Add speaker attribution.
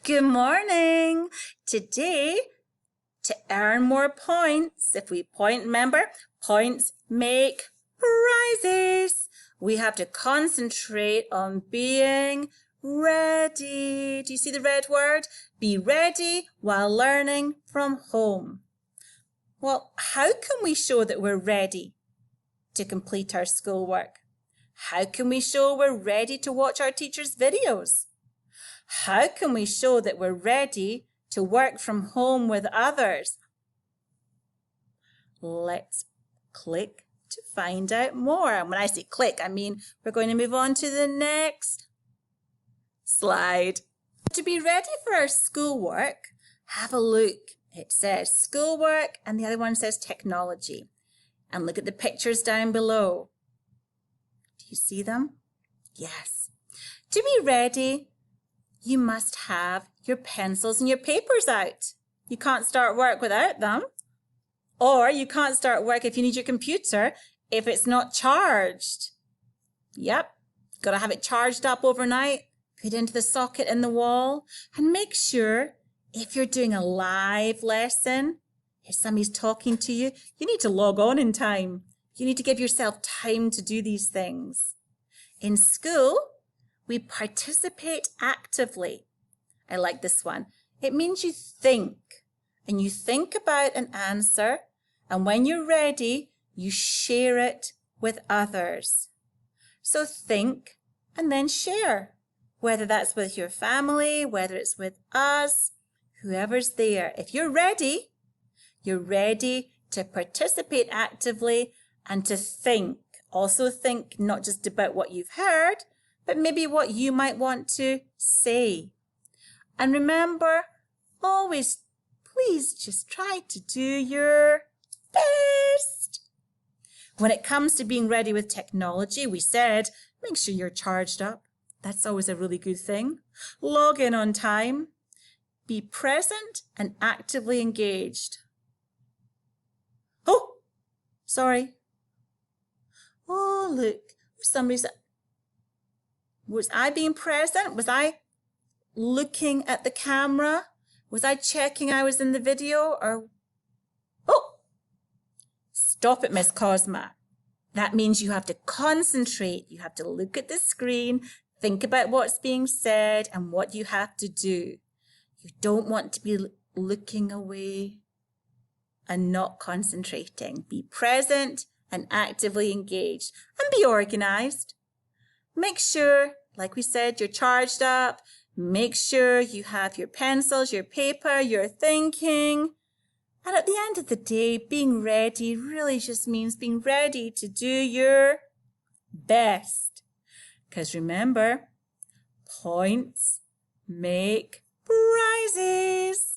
Speaker 1: Good morning. Today, to earn more points, if we point, remember, points make prizes. We have to concentrate on being ready. Do you see the red word? Be ready while learning from home. Well, how can we show that we're ready to complete our schoolwork? How can we show we're ready to watch our teacher's videos? How can we show that we're ready to work from home with others? Let's click to find out more. And when I say click, I mean we're going to move on to the next slide. To be ready for our schoolwork, have a look. It says schoolwork and the other one says technology. And look at the pictures down below. Do you see them? Yes. To be ready, you must have your pencils and your papers out. You can't start work without them. Or you can't start work if you need your computer if it's not charged. Yep, got to have it charged up overnight, put into the socket in the wall, and make sure if you're doing a live lesson, if somebody's talking to you, you need to log on in time. You need to give yourself time to do these things. In school, we participate actively. I like this one. It means you think, and you think about an answer, and when you're ready, you share it with others. So think and then share, whether that's with your family, whether it's with us, whoever's there. If you're ready to participate actively and to think. Also think not just about what you've heard, but maybe what you might want to say. And remember, always, please just try to do your best. When it comes to being ready with technology, we said, make sure you're charged up. That's always a really good thing. Log in on time. Be present and actively engaged. Oh, sorry. Oh, look, somebody said, was I being present? Was I looking at the camera? Was I checking I was in the video? Or oh, stop it, Miss Cosma. That means you have to concentrate. You have to look at the screen, think about what's being said and what you have to do. You don't want to be looking away and not concentrating. Be present and actively engaged, and be organized. Make sure, like we said, you're charged up. Make sure you have your pencils, your paper, your thinking. And at the end of the day, being ready really just means being ready to do your best. Because remember, points make prizes.